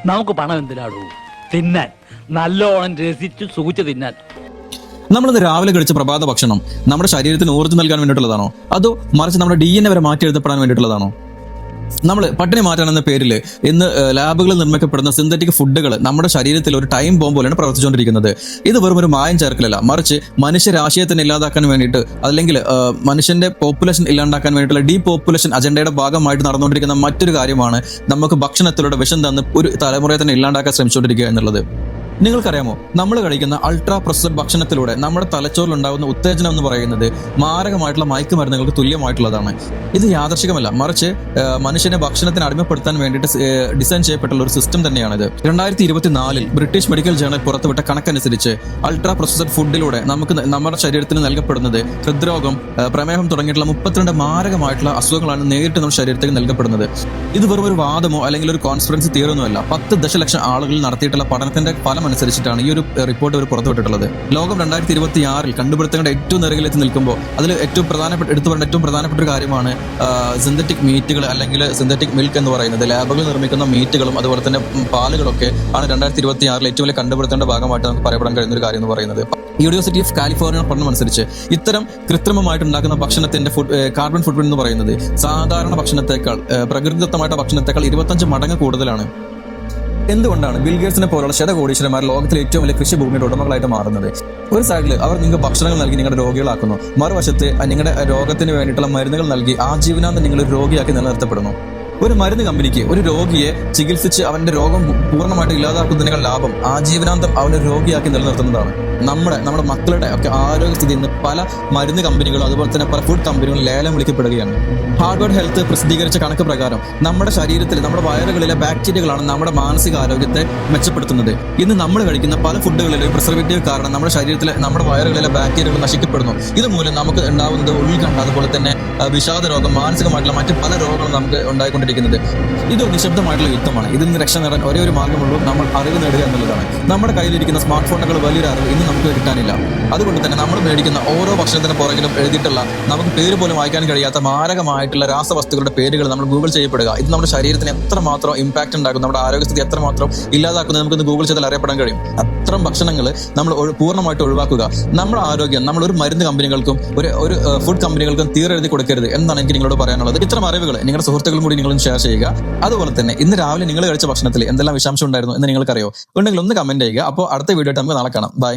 നമുക്ക് പണം എന്തിനാടൂ? തിന്നാൻ, നല്ലോണം രസിച്ച് സുഖിച്ച് തിന്നാൻ. നമ്മളിന്ന് രാവിലെ കഴിച്ച പ്രഭാത ഭക്ഷണം നമ്മുടെ ശരീരത്തിന് ഊർജ്ജം നൽകാൻ വേണ്ടിയിട്ടുള്ളതാണോ, അതോ മറിച്ച് നമ്മുടെ DNA വരെ മാറ്റി എഴുതപ്പെടാൻ വേണ്ടിയിട്ടുള്ളതാണോ? നമ്മൾ പട്ടിണി മാറ്റാൻ എന്ന പേരിൽ ഇന്ന് ലാബുകളിൽ നിർമ്മിക്കപ്പെടുന്ന സിന്തറ്റിക് ഫുഡുകൾ നമ്മുടെ ശരീരത്തിൽ ഒരു ടൈം ബോംബ് പോലെയാണ് പ്രവർത്തിച്ചുകൊണ്ടിരിക്കുന്നത്. ഇത് വെറും ഒരു മായം ചേർക്കലല്ല, മറിച്ച് മനുഷ്യരാശിയെ തന്നെ ഇല്ലാതാക്കാൻ വേണ്ടിയിട്ട്, അല്ലെങ്കിൽ മനുഷ്യന്റെ പോപ്പുലേഷൻ ഇല്ലാണ്ടാക്കാൻ വേണ്ടിയിട്ടുള്ള ഡീപോപ്പുലേഷൻ അജണ്ടയുടെ ഭാഗമായിട്ട് നടന്നുകൊണ്ടിരിക്കുന്ന മറ്റൊരു കാര്യമാണ് നമുക്ക് ഭക്ഷണത്തിലൂടെ വിഷം തന്ന് ഒരു തലമുറയെ തന്നെ ഇല്ലാണ്ടാക്കാൻ ശ്രമിച്ചുകൊണ്ടിരിക്കുക എന്നുള്ളത്. നിങ്ങൾക്കറിയാമോ, നമ്മൾ കഴിക്കുന്ന അൾട്രാ പ്രോസസ്ഡ് ഭക്ഷണത്തിലൂടെ നമ്മുടെ തലച്ചോറിൽ ഉണ്ടാകുന്ന ഉത്തേജനം എന്ന് പറയുന്നത് മാരകമായിട്ടുള്ള മയക്കുമരുന്നുകൾക്ക് തുല്യമായിട്ടുള്ളതാണ്. ഇത് യാദർശികമല്ല, മറിച്ച് മനുഷ്യനെ ഭക്ഷണത്തിന് അടിമപ്പെടുത്താൻ വേണ്ടിയിട്ട് ഡിസൈൻ ചെയ്യപ്പെട്ടുള്ള ഒരു സിസ്റ്റം തന്നെയാണിത്. 2024 ബ്രിട്ടീഷ് മെഡിക്കൽ ജേണൽ പുറത്തുവിട്ട കണക്കനുസരിച്ച് അൾട്രാ പ്രോസസ്ഡ് ഫുഡിലൂടെ നമുക്ക് നമ്മുടെ ശരീരത്തിന് നൽകപ്പെടുന്നത് ഹൃദ്രോഗം, പ്രമേഹം തുടങ്ങിയിട്ടുള്ള 32 മാരകമായിട്ടുള്ള അസുഖങ്ങളാണ് നേരിട്ട് നമ്മുടെ ശരീരത്തേക്ക് നൽകപ്പെടുന്നത്. ഇത് വെറും ഒരു വാദമോ അല്ലെങ്കിൽ ഒരു കോൺസ്പിറൻസി തിയറിയൊന്നുമല്ല. 10 ദശലക്ഷം ആളുകളിൽ നടത്തിയിട്ടുള്ള പഠനത്തിന്റെ ഫലം അനുസരിച്ചിട്ടാണ് ഈ ഒരു റിപ്പോർട്ട് ഇവർ പുറത്തുവിട്ടിട്ടുള്ളത്. ലോകം 2026 കണ്ടുപിടുത്തങ്ങളുടെ ഏറ്റവും നിറകിലെത്തി നിൽക്കുമ്പോൾ അതിൽ ഏറ്റവും പ്രധാനപ്പെട്ട ഒരു കാര്യമാണ് സിന്തറ്റിക് മീറ്റുകൾ അല്ലെങ്കിൽ സിന്തറ്റിക് മിൽക്ക് എന്ന് പറയുന്നത്. ലാബുകളിൽ നിർമ്മിക്കുന്ന മീറ്റുകളും അതുപോലെ തന്നെ പാലുകളൊക്കെ ആണ് 2026 ഏറ്റവും വലിയ കണ്ടുപിടുത്തങ്ങളുടെ ഭാഗമായിട്ട് നമുക്ക് പറയപ്പെടാൻ കഴിയുന്ന ഒരു കാര്യം എന്ന് പറയുന്നത്. യൂണിവേഴ്സിറ്റി ഓഫ് കാലിഫോർണിയ പഠനം അനുസരിച്ച് ഇത്തരം കൃത്രിമമായിട്ട് ഉണ്ടാക്കുന്ന ഭക്ഷണത്തിന്റെ കാർബൺ ഫുട് പ്രിന്റ് എന്ന് പറയുന്നത് സാധാരണ ഭക്ഷണത്തെക്കാൾ, പ്രകൃതിദത്തമായിട്ട് ഭക്ഷണത്തെക്കാൾ 25 മടങ്ങ് കൂടുതലാണ്. എന്തുകൊണ്ടാണ് ബിൽഗേറ്റ്സിനെ പോലുള്ള ശതകോടീശ്വരന്മാർ ലോകത്തിലെ ഏറ്റവും വലിയ കൃഷിഭൂമിയുടെ ഉടമകളായിട്ട് മാറുന്നത്? ഒരു സൈഡിൽ അവർ നിങ്ങൾക്ക് ഭക്ഷണങ്ങൾ നൽകി നിങ്ങളുടെ രോഗികളാക്കുന്നു, മറുവശത്ത് നിങ്ങളുടെ രോഗത്തിന് വേണ്ടിയിട്ടുള്ള മരുന്നുകൾ നൽകി ആജീവനാന്തം നിങ്ങൾ ഒരു രോഗിയാക്കി നിലനിർത്തപ്പെടുന്നു. ഒരു മരുന്ന് കമ്പനിക്ക് ഒരു രോഗിയെ ചികിത്സിച്ച് അവന്റെ രോഗം പൂർണ്ണമായിട്ട് ഇല്ലാതാക്കുന്നതിനേക്കാൾ ലാഭം ആജീവനാന്തം അവനെ രോഗിയാക്കി നിലനിർത്തുന്നതാണ്. നമ്മുടെ മക്കളുടെ ഒക്കെ ആരോഗ്യസ്ഥിതി ഇന്ന് പല മരുന്ന് കമ്പനികളും അതുപോലെ തന്നെ പല ഫുഡ് കമ്പനികളും ലേലം വിളിക്കപ്പെടുകയാണ്. ഹാർവർഡ് ഹെൽത്ത് പ്രസിദ്ധീകരിച്ച കണക്ക് പ്രകാരം നമ്മുടെ ശരീരത്തിൽ, നമ്മുടെ വയറുകളിലെ ബാക്ടീരിയകളാണ് നമ്മുടെ മാനസിക ആരോഗ്യത്തെ മെച്ചപ്പെടുത്തുന്നത്. ഇന്ന് നമ്മൾ കഴിക്കുന്ന പല ഫുഡുകളിലും പ്രിസർവേറ്റീവ് കാരണം നമ്മുടെ ശരീരത്തിലെ, നമ്മുടെ വയറുകളിലെ ബാക്ടീരിയകൾ നശിക്കപ്പെടുന്നു. ഇതുമൂലം നമുക്ക് ഉണ്ടാകുന്നത് ഉൾക്കണ്ട, അതുപോലെ തന്നെ വിഷാദ രോഗം, മാനസികമായിട്ടുള്ള മറ്റ് പല രോഗങ്ങളും നമുക്ക് ഉണ്ടായിക്കൊണ്ടിരിക്കുന്നത്. ഇതൊരു നിശബ്ദമായിട്ടുള്ള യുദ്ധമാണ്. ഇതിൽ നിന്ന് രക്ഷ നേടാൻ ഒരേ ഒരു മാർഗ്ഗമുള്ളൂ, നമ്മൾ അറിവ് നേടുക എന്നുള്ളതാണ്. നമ്മുടെ കയ്യിലിരിക്കുന്ന സ്മാർട്ട് ഫോണുകൾ വലിയൊരു അറിവ് ഇന്ന് നമുക്ക് കിട്ടാനില്ല. അതുകൊണ്ട് തന്നെ നമ്മൾ മേടിക്കുന്ന ഓരോ ഭക്ഷണത്തിന് പുറകിലും എഴുതിയിട്ടുള്ള, നമുക്ക് പേര് പോലും വായിക്കാൻ കഴിയാത്ത മാരകമായിട്ടുള്ള രാസവസ്തുക്കളുടെ പേരുകൾ നമ്മൾ ഗൂഗിൾ ചെയ്യപ്പെടുക. ഇത് നമ്മുടെ ശരീരത്തിന് എത്രമാത്രം ഇമ്പാക്ട് ഉണ്ടാക്കും, നമ്മുടെ ആരോഗ്യസ്ഥിതി എത്രമാത്രം ഇല്ലാതാക്കുന്നത് നമുക്ക് ഗൂഗിൾ ചെയ്താൽ അറിയപ്പെടാൻ കഴിയും. അത്തരം ഭക്ഷണങ്ങൾ നമ്മൾ പൂർണ്ണമായിട്ട് ഒഴിവാക്കുക. നമ്മുടെ ആരോഗ്യം നമ്മൾ ഒരു മരുന്ന് കമ്പനികൾക്കും ഒരു ഫുഡ് കമ്പനികൾക്കും തീരെഴുതി കൊടുക്കരുത് എന്നാണ് എനിക്ക് നിങ്ങളോട് പറയാനുള്ളത്. ഇത്തരം അറിവുകൾ നിങ്ങളുടെ സുഹൃത്തുക്കളും കൂടി നിങ്ങളും ഷെയർ ചെയ്യുക. അതുപോലെ തന്നെ ഇന്ന് രാവിലെ നിങ്ങൾ കഴിച്ച ഭക്ഷണത്തിൽ എന്തെല്ലാം വിഷാംശം ഉണ്ടായിരുന്നു എന്ന് നിങ്ങൾക്കറിയോ? ഉണ്ടെങ്കിൽ ഒന്ന് കമന്റ് ചെയ്യുക. അപ്പോൾ അടുത്ത വീഡിയോ ആയിട്ട് നമുക്ക് നാളെ കാണാം. ബൈ.